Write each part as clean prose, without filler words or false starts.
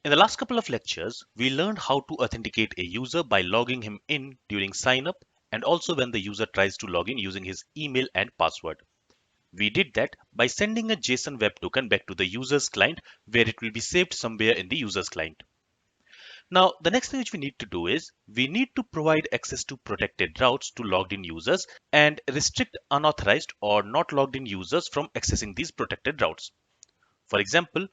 In the last couple of lectures, we learned how to authenticate a user by logging him in during sign up and also when the user tries to log in using his email and password. We did that by sending a JSON web token back to the user's client where it will be saved somewhere in the user's client. Now, the next thing which we need to do is we need to provide access to protected routes to logged in users and restrict unauthorized or not logged in users from accessing these protected routes. For example,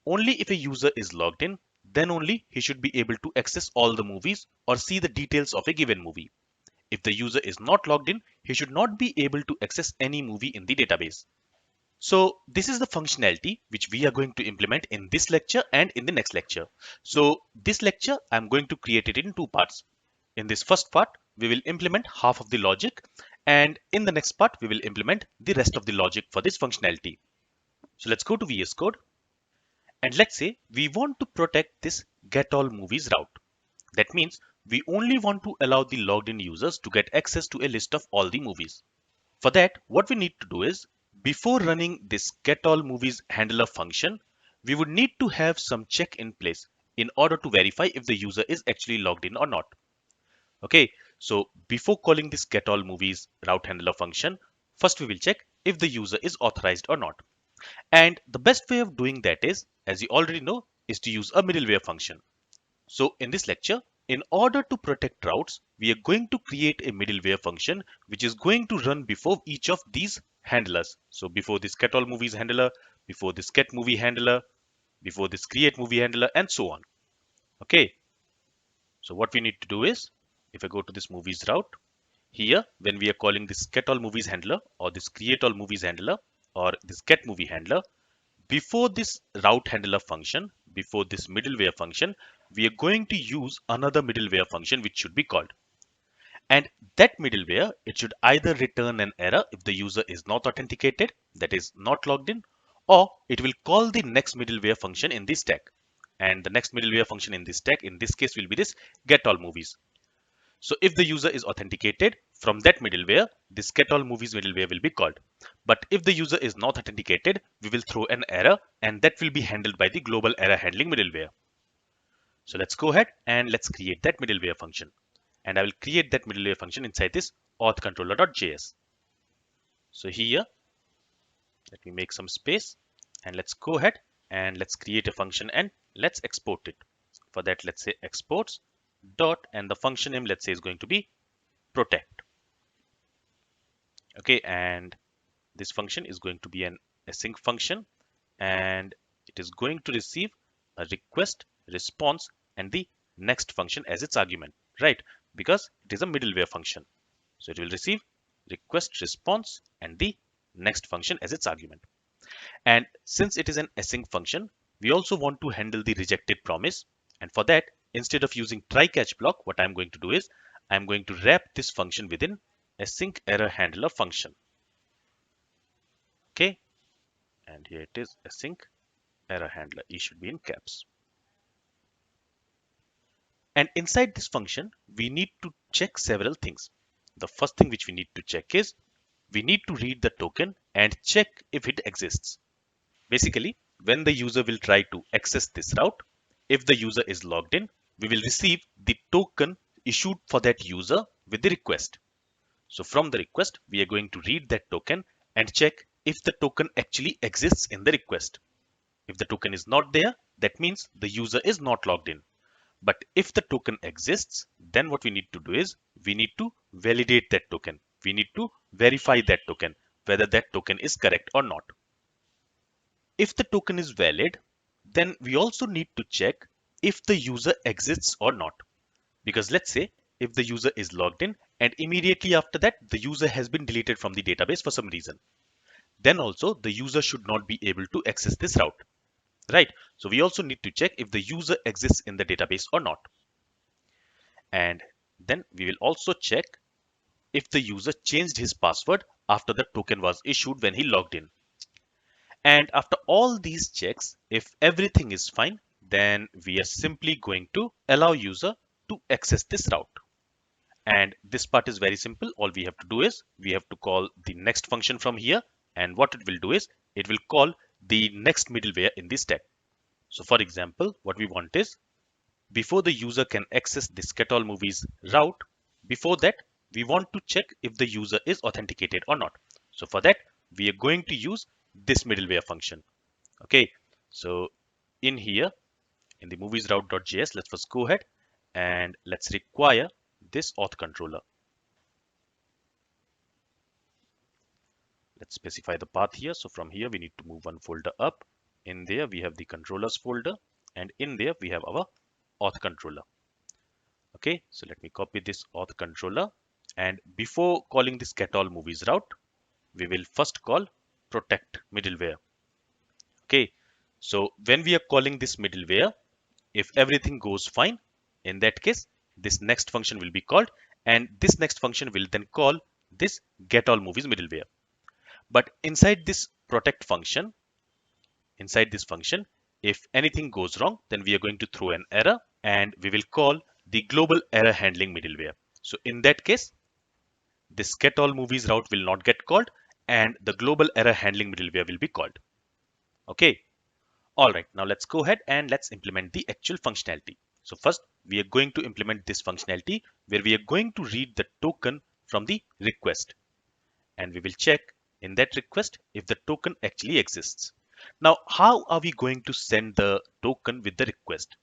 only if a user is logged in, then only he should be able to access all the movies or see the details of a given movie. If the user is not logged in, he should not be able to access any movie in the database. So this is the functionality which we are going to implement in this lecture and in the next lecture. So this lecture, I'm going to create it in two parts. In this first part, we will implement half of the logic, and in the next part, we will implement the rest of the logic for this functionality. So let's go to VS Code. And let's say we want to protect this get all movies route. That means we only want to allow the logged in users to get access to a list of all the movies. For that, what we need to do is before running this get all movies handler function, we would need to have some check in place in order to verify if the user is actually logged in or not. Okay, so before calling this get all movies route handler function, first we will check if the user is authorized or not. And the best way of doing that is, as you already know, is to use a middleware function. So in this lecture, in order to protect routes, we are going to create a middleware function which is going to run before each of these handlers. So before this get all movies handler, before this get movie handler, before this create movie handler, and so on. Okay. So what we need to do is, if I go to this movies route, here when we are calling this get all movies handler or this create all movies handler or this get movie handler, before this route handler function, before this middleware function, we are going to use another middleware function which should be called. And that middleware, it should either return an error if the user is not authenticated, that is not logged in, or it will call the next middleware function in this stack. And the next middleware function in this stack, in this case, will be this get all movies. So if the user is authenticated from that middleware, this get all movies middleware will be called. But if the user is not authenticated, we will throw an error and that will be handled by the global error handling middleware. So let's go ahead and let's create that middleware function. And I will create that middleware function inside this authcontroller.js. So here, let me make some space and let's go ahead and let's create a function and let's export it. For that, let's say exports dot and the function name, let's say, is going to be protect. Okay, and this function is going to be an async function and it is going to receive a request, response, and the next function as its argument, right? Because it is a middleware function. So it will receive request, response, and the next function as its argument. And since it is an async function, we also want to handle the rejected promise. And for that, instead of using try catch block, what I'm going to do is I'm going to wrap this function within async error handler function. Okay, and here it is, async error handler. E should be in caps. And inside this function, we need to check several things. The first thing which we need to check is we need to read the token and check if it exists. Basically, when the user will try to access this route, if the user is logged in, we will receive the token issued for that user with the request. So from the request, we are going to read that token and check if the token actually exists in the request. If the token is not there, that means the user is not logged in. But if the token exists, then what we need to do is we need to validate that token. We need to verify that token, whether that token is correct or not. If the token is valid, then we also need to check if the user exists or not. Because let's say if the user is logged in and immediately after that the user has been deleted from the database for some reason, then also the user should not be able to access this route, right? So we also need to check if the user exists in the database or not. And then we will also check if the user changed his password after the token was issued when he logged in. And after all these checks, if everything is fine, then we are simply going to allow user to access this route. And this part is very simple. All we have to do is we have to call the next function from here. And what it will do is it will call the next middleware in this stack. So for example, what we want is before the user can access this get all movies route, before that, we want to check if the user is authenticated or not. So for that, we are going to use this middleware function. Okay, so in here, in the movies route.js, let's first go ahead and let's require this auth controller. Let's specify the path here. So from here, we need to move one folder up. In there, we have the controllers folder, and in there, we have our auth controller. Okay, so let me copy this auth controller. And before calling this get all movies route, we will first call protect middleware. Okay, so when we are calling this middleware, if everything goes fine, in that case, this next function will be called, and this next function will then call this get all movies middleware. But inside this protect function, inside this function, if anything goes wrong, then we are going to throw an error and we will call the global error handling middleware. So in that case, this get all movies route will not get called and the global error handling middleware will be called. Okay. All right. Now let's go ahead and let's implement the actual functionality. So first, we are going to implement this functionality where we are going to read the token from the request. And we will check in that request if the token actually exists. Now, how are we going to send the token with the request?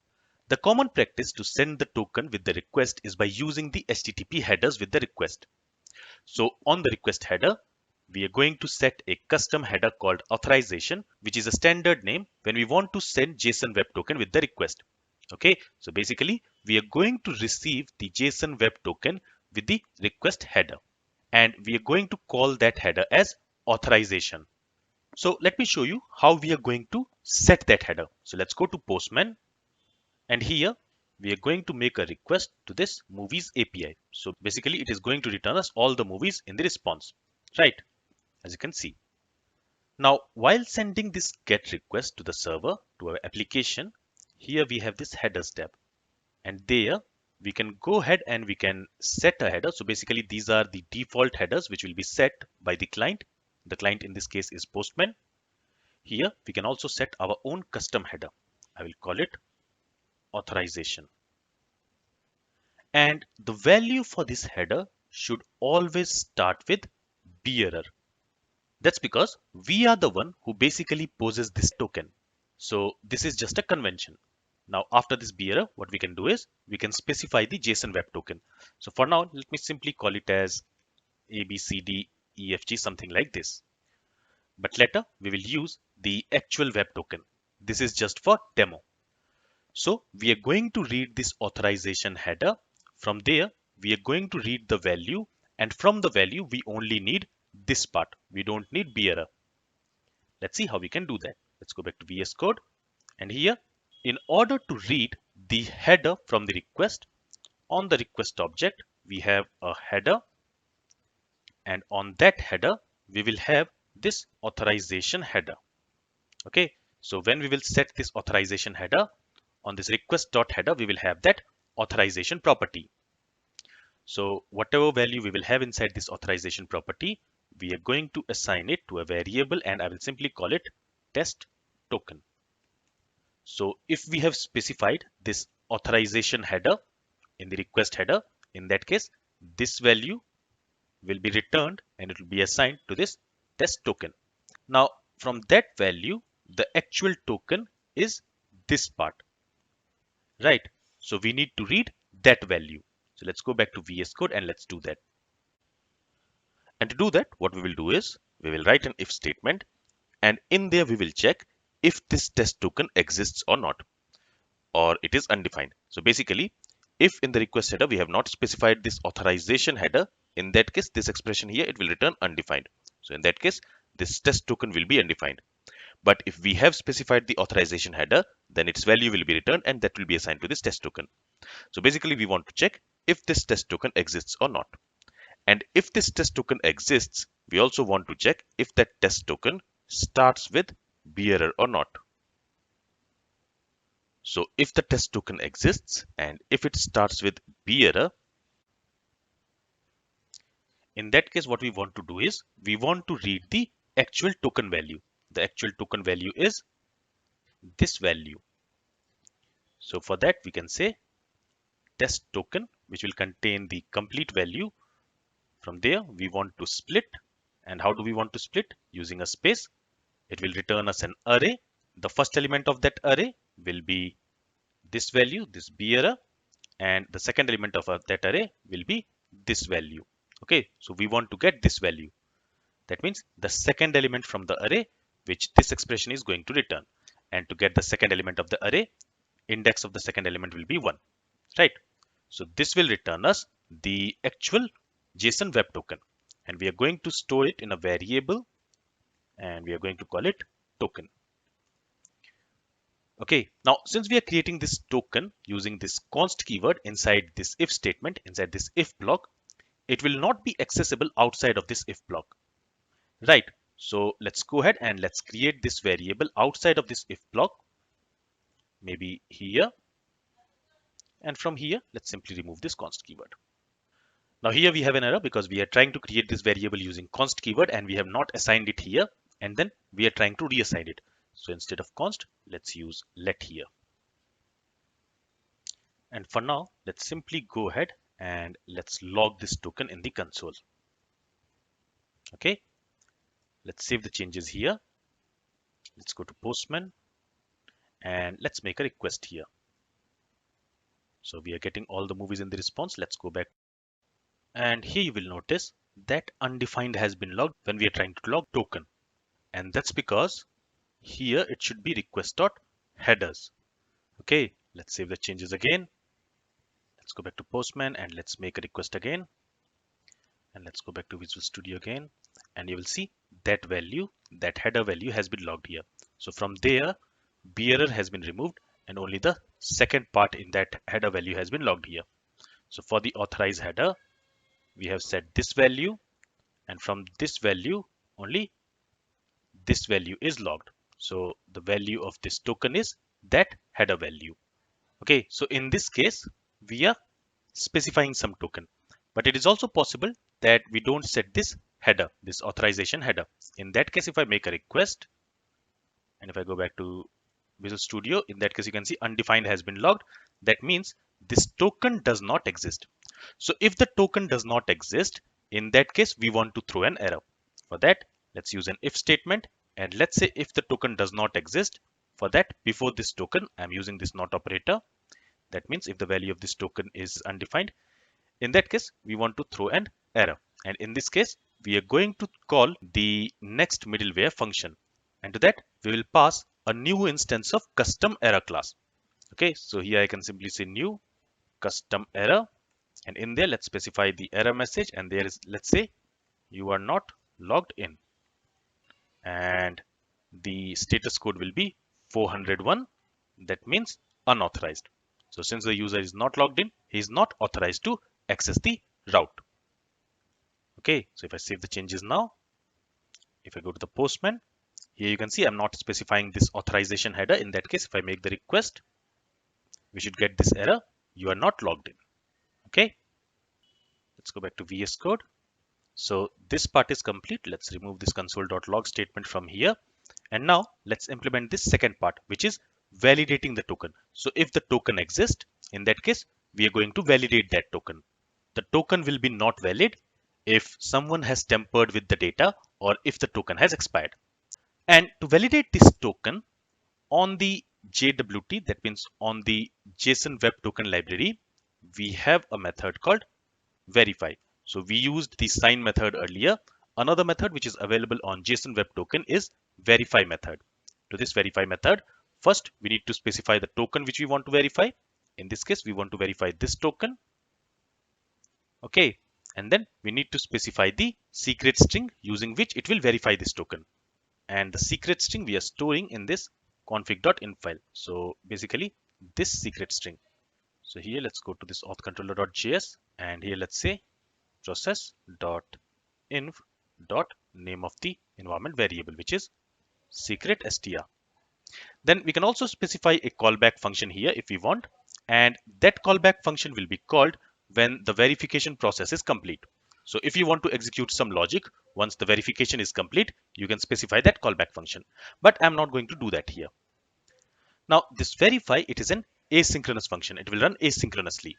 The common practice to send the token with the request is by using the HTTP headers with the request. So on the request header, we are going to set a custom header called authorization, which is a standard name when we want to send JSON web token with the request. Okay, so basically we are going to receive the JSON web token with the request header, and we are going to call that header as authorization. So let me show you how we are going to set that header. So let's go to Postman, and here we are going to make a request to this movies API. So basically it is going to return us all the movies in the response, right? As you can see. Now, while sending this GET request to the server, to our application, here we have this headers tab. And there we can go ahead and we can set a header. So basically these are the default headers which will be set by the client. The client in this case is Postman. Here we can also set our own custom header. I will call it authorization. And the value for this header should always start with bearer. That's because we are the one who basically poses this token. So this is just a convention. Now after this bearer, what we can do is we can specify the JSON web token. So for now, let me simply call it as ABCDEFG, something like this. But later we will use the actual web token. This is just for demo. So we are going to read this authorization header. From there, we are going to read the value, and from the value, we only need this part. We don't need bearer. Let's see how we can do that. Let's go back to VS Code. And here, in order to read the header from the request, on the request object, we have a header. And on that header, we will have this authorization header. Okay. So when we will set this authorization header, on this request.header, we will have that authorization property. So whatever value we will have inside this authorization property, we are going to assign it to a variable, and I will simply call it test token. So if we have specified this authorization header in the request header, in that case, this value will be returned and it will be assigned to this test token. Now from that value, the actual token is this part, right? So we need to read that value. So let's go back to VS Code and let's do that. And to do that, what we will do is we will write an if statement, and in there we will check if this test token exists or not, or it is undefined. So basically, if in the request header we have not specified this authorization header, in that case, this expression here, it will return undefined. So in that case, this test token will be undefined. But if we have specified the authorization header, then its value will be returned and that will be assigned to this test token. So basically, we want to check if this test token exists or not. And if this test token exists, we also want to check if that test token starts with bearer or not. So if the test token exists and if it starts with bearer, in that case, what we want to do is we want to read the actual token value. The actual token value is this value. So for that, we can say test token, which will contain the complete value. From there, we want to split. And how do we want to split? Using a space. It will return us an array. The first element of that array will be this value, this bearer, and the second element of that array will be this value. Okay, so we want to get this value. That means the second element from the array, which this expression is going to return. And to get the second element of the array, index of the second element will be 1, right? So this will return us the actual JSON web token. And we are going to store it in a variable, and we are going to call it token. Okay, now since we are creating this token using this const keyword inside this if statement, inside this if block, it will not be accessible outside of this if block, right? So let's go ahead and let's create this variable outside of this if block, maybe here. And from here, let's simply remove this const keyword. Now here we have an error because we are trying to create this variable using const keyword and we have not assigned it here, and then we are trying to reassign it. So instead of const, let's use let here. And for now, let's simply go ahead and let's log this token in the console. Okay, let's save the changes here. Let's go to Postman and let's make a request here. So we are getting all the movies in the response. Let's go back. And here you will notice that undefined has been logged when we are trying to log token. And that's because here it should be request.headers. Okay, let's save the changes again. Let's go back to Postman and let's make a request again. And let's go back to Visual Studio again. And you will see that value, that header value has been logged here. So from there, bearer has been removed and only the second part in that header value has been logged here. So for the authorized header, we have set this value, and from this value, only this value is logged. So the value of this token is that header value. Okay, so in this case, we are specifying some token, but it is also possible that we don't set this header, this authorization header. In that case, if I make a request, and if I go back to Visual Studio, in that case, you can see undefined has been logged. That means this token does not exist. So if the token does not exist, in that case, we want to throw an error. For that, let's use an if statement. And let's say if the token does not exist, for that, before this token, I'm using this not operator. That means if the value of this token is undefined, in that case, we want to throw an error. And in this case, we are going to call the next middleware function. And to that, we will pass a new instance of custom error class. Okay, so here I can simply say new custom error. And in there, let's specify the error message. And there is, let's say, you are not logged in. And the status code will be 401. That means unauthorized. So since the user is not logged in, he is not authorized to access the route. Okay, so if I save the changes now, if I go to the Postman, here you can see I'm not specifying this authorization header. In that case, if I make the request, we should get this error, you are not logged in. Okay, let's go back to VS Code. So this part is complete. Let's remove this console.log statement from here. And now let's implement this second part, which is validating the token. So if the token exists, in that case, we are going to validate that token. The token will be not valid if someone has tampered with the data or if the token has expired. And to validate this token on the JWT, that means on the JSON Web Token library, we have a method called verify. So we used the sign method earlier. Another method which is available on JSON Web Token is verify method. To this verify method, first we need to specify the token which we want to verify. In this case, we want to verify this token. Okay, and then we need to specify the secret string using which it will verify this token. And the secret string we are storing in this config.in file. So basically this secret string. So here let's go to this authcontroller.js and here let's say process.inv.name of the environment variable, which is secret str. Then we can also specify a callback function here if we want, and that callback function will be called when the verification process is complete. So if you want to execute some logic, once the verification is complete, you can specify that callback function. But I'm not going to do that here. Now this verify, it is an asynchronous function. It will run asynchronously.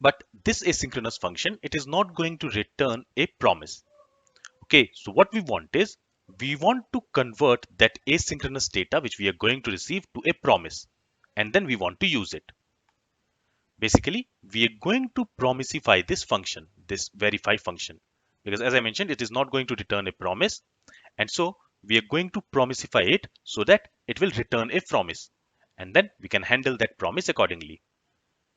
But this asynchronous function, it is not going to return a promise. Okay, so what we want is, we want to convert that asynchronous data which we are going to receive to a promise, and then we want to use it. Basically, we are going to promisify this function, this verify function, because as I mentioned, it is not going to return a promise, and so we are going to promisify it so that it will return a promise, and then we can handle that promise accordingly.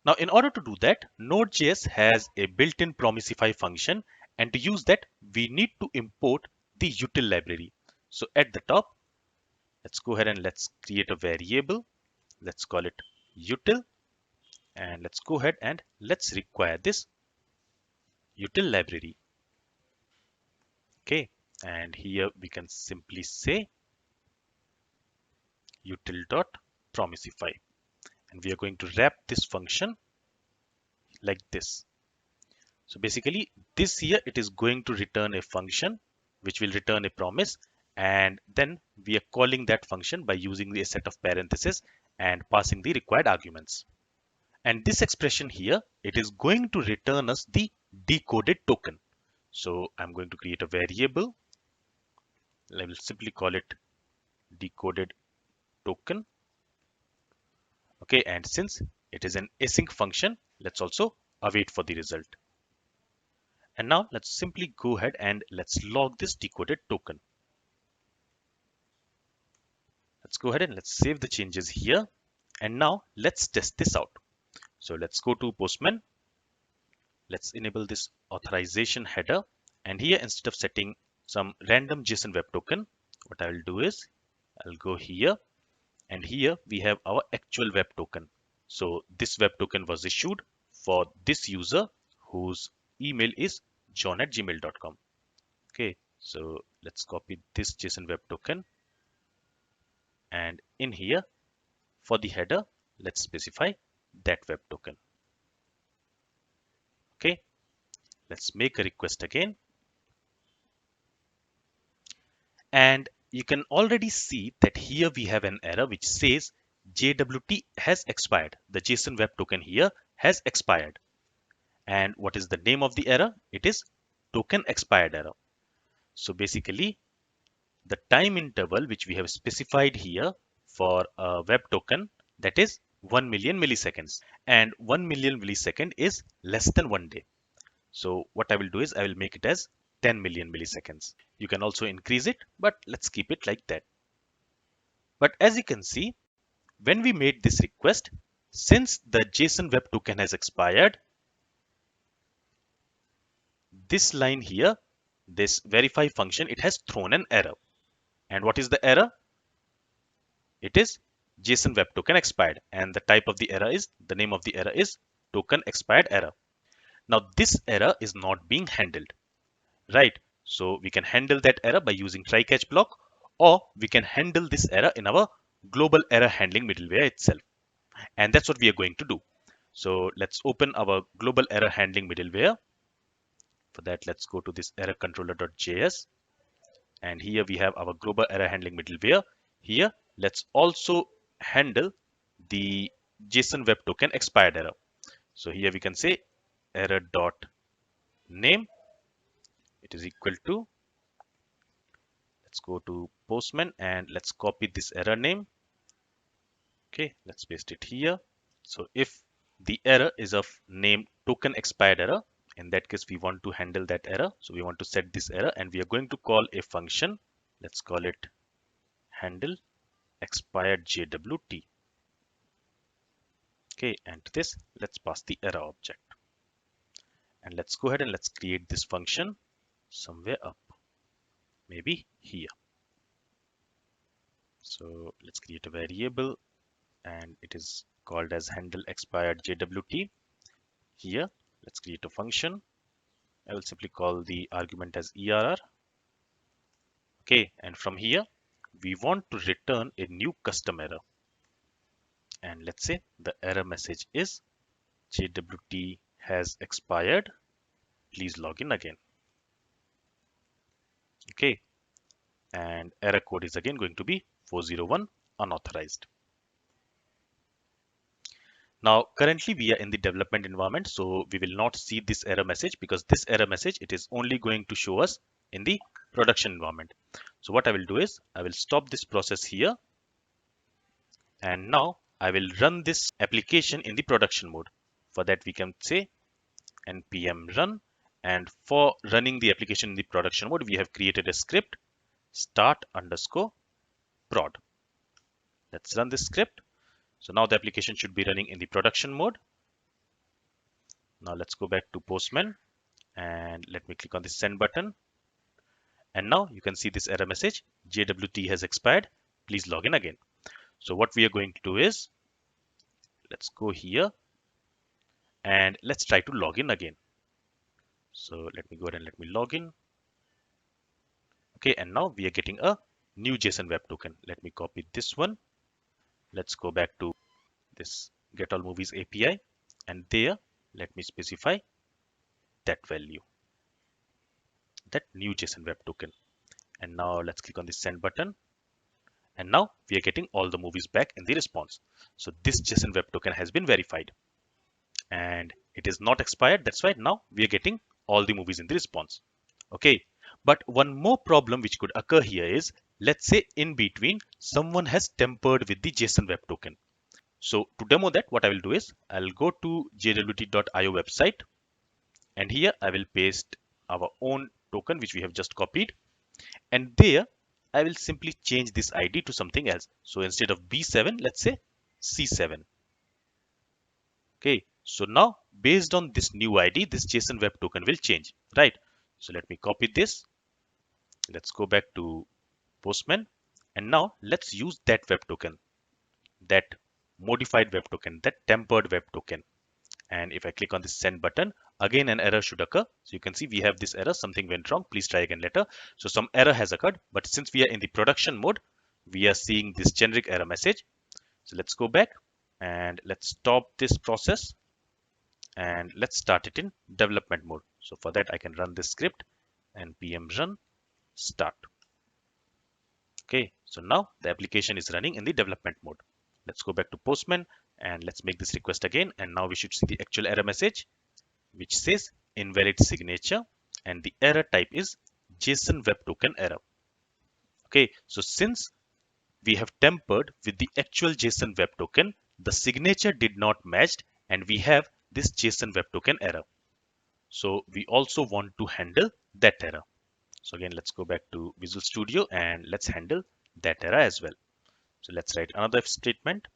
Now, in order to do that, Node.js has a built-in promisify function, and to use that, we need to import the util library. So at the top, let's go ahead and let's create a variable. Let's call it util, and let's go ahead and let's require this util library. Okay, and here we can simply say util.promisify, and we are going to wrap this function like this. So basically, this here, it is going to return a function which will return a promise, and then we are calling that function by using a set of parentheses and passing the required arguments. And this expression here, it is going to return us the decoded token. So I'm going to create a variable. I will simply call it decoded token. Okay, and since it is an async function, let's also await for the result. And now let's simply go ahead and let's log this decoded token. Let's go ahead and let's save the changes here. And now let's test this out. So let's go to Postman. Let's enable this authorization header. And here, instead of setting some random JSON web token, what I will do is I'll go here, and here we have our actual web token. So this web token was issued for this user whose email is john@gmail.com. Okay, so let's copy this JSON web token, and in here for the header, let's specify that web token. Okay, let's make a request again. And you can already see that here we have an error which says JWT has expired. The JSON web token here has expired. And what is the name of the error? It is token expired error. So basically, the time interval which we have specified here for a web token, that is 1 million milliseconds. And 1 million millisecond is less than 1 day. So what I will do is I will make it as 10 million milliseconds. You can also increase it, but let's keep it like that. But as you can see, when we made this request, since the JSON web token has expired, this line here, this verify function, it has thrown an error. And what is the error? It is JSON web token expired, and the type of the error is, the name of the error is token expired error. Now this error is not being handled, right? So we can handle that error by using try catch block, or we can handle this error in our global error handling middleware itself. And that's what we are going to do. So let's open our global error handling middleware. For that, let's go to this error controller.js. And here we have our global error handling middleware. Here, let's also handle the JSON web token expired error. So here we can say error dot name, it is equal to, let's go to Postman and let's copy this error name. Okay, let's paste it here. So if the error is of name token expired error, in that case, we want to handle that error. So we want to set this error, and we are going to call a function. Let's call it handle expired JWT. Okay, and to this, let's pass the error object. And let's go ahead and let's create this function somewhere up, maybe here. So let's create a variable, and it is called as handle expired JWT. Here, let's create a function. I will simply call the argument as ERR. Okay, and from here, we want to return a new custom error. And let's say the error message is JWT has expired. Please log in again. Okay, and error code is again going to be 401 unauthorized. Now, currently we are in the development environment, so we will not see this error message because this error message, it is only going to show us in the production environment. So what I will do is I will stop this process here, and now I will run this application in the production mode. For that, we can say npm run, and for running the application in the production mode, we have created a script start underscore prod. Let's run this script. So now the application should be running in the production mode. Now let's go back to Postman and let me click on the send button. And now you can see this error message, JWT has expired, please log in again. So what we are going to do is, let's go here and let's try to log in again. So let me go ahead and let me log in. Okay, and now we are getting a new JSON web token. Let me copy this one. Let's go back to this get all movies API, and there let me specify that value, that new JSON web token. And now let's click on the send button. And now we are getting all the movies back in the response. So this JSON web token has been verified and it is not expired. That's why now we are getting all the movies in the response. Okay, but one more problem which could occur here is, let's say in between someone has tampered with the JSON web token. So to demo that, what I will do is I'll go to jwt.io website, and here I will paste our own token which we have just copied, and there I will simply change this ID to something else. So instead of B7, let's say C7. Okay, so now based on this new ID, this JSON web token will change, right? So let me copy this. Let's go back to Postman, and now let's use that web token, that modified web token, that tempered web token. And if I click on the send button, again an error should occur. So you can see we have this error, something went wrong, please try again later. So some error has occurred, but since we are in the production mode, we are seeing this generic error message. So let's go back and let's stop this process and let's start it in development mode. So for that I can run this script npm run start. Okay, so now the application is running in the development mode. Let's go back to Postman and let's make this request again, and now we should see the actual error message which says invalid signature, and the error type is JSON web token error. Okay, so since we have tampered with the actual JSON web token, the signature did not match and we have this JSON web token error. So we also want to handle that error. So again, let's go back to Visual Studio and let's handle that error as well. So let's write another if statement.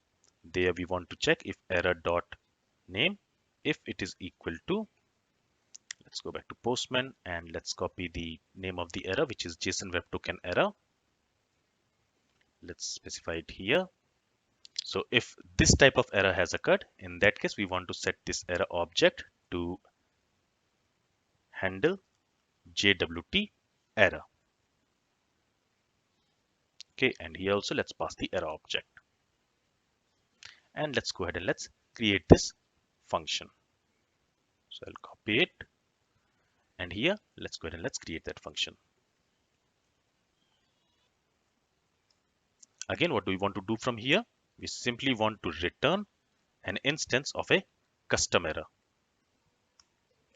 There we want to check if error dot name, if it is equal to, let's go back to Postman and let's copy the name of the error, which is JSON web token error. Let's specify it here. So if this type of error has occurred, in that case, we want to set this error object to handle JWT error. Okay, and here also let's pass the error object. And let's go ahead and let's create this function. So I'll copy it. And here, let's go ahead and let's create that function. Again, what do we want to do from here? We simply want to return an instance of a custom error.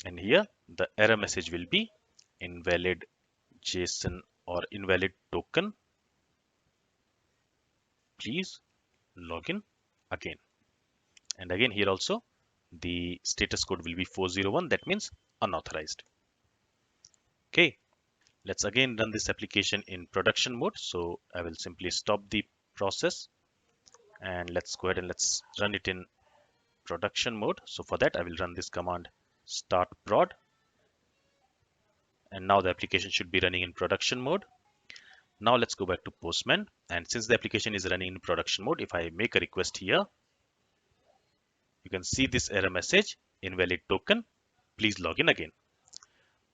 And here, the error message will be invalid JSON or invalid token. Please log in again. And again, here also, the status code will be 401. That means unauthorized. Okay. Let's again run this application in production mode. So I will simply stop the process and let's go ahead and let's run it in production mode. So for that, I will run this command start prod. And now the application should be running in production mode. Now let's go back to Postman. And since the application is running in production mode, if I make a request here, you can see this error message, invalid token, please log in again.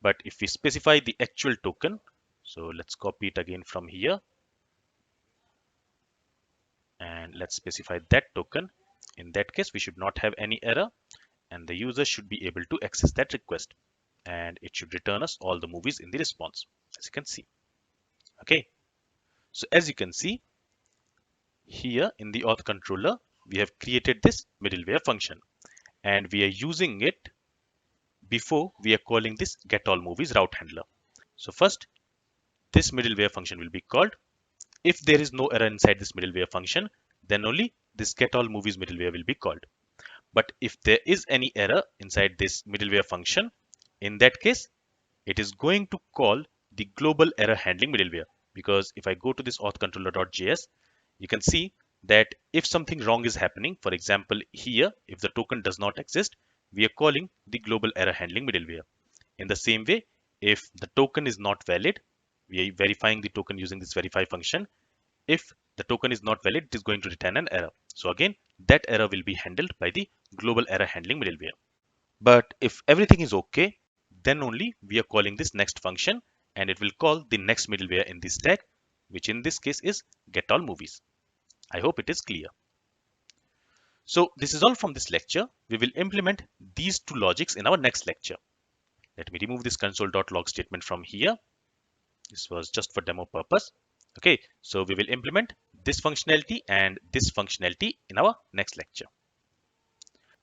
But if we specify the actual token, so let's copy it again from here. And let's specify that token. In that case, we should not have any error and the user should be able to access that request. And it should return us all the movies in the response, as you can see. Okay. So as you can see, here in the auth controller, we have created this middleware function and we are using it before we are calling this getAllMovies route handler. So first, this middleware function will be called. If there is no error inside this middleware function, then only this getAllMovies middleware will be called. But if there is any error inside this middleware function, in that case, it is going to call the global error handling middleware. Because if I go to this authcontroller.js, you can see that if something wrong is happening, for example, here, if the token does not exist, we are calling the global error handling middleware. In the same way, if the token is not valid, we are verifying the token using this verify function. If the token is not valid, it is going to return an error. So again, that error will be handled by the global error handling middleware. But if everything is okay, then only we are calling this next function and it will call the next middleware in this tag, which in this case is getAllMovies. I hope it is clear. So this is all from this lecture. We will implement these two logics in our next lecture. Let me remove this console.log statement from here. This was just for demo purpose. Okay, so we will implement this functionality and this functionality in our next lecture.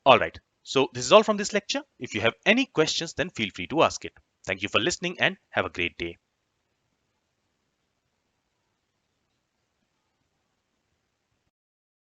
All right, so this is all from this lecture. If you have any questions, then feel free to ask it. Thank you for listening and have a great day.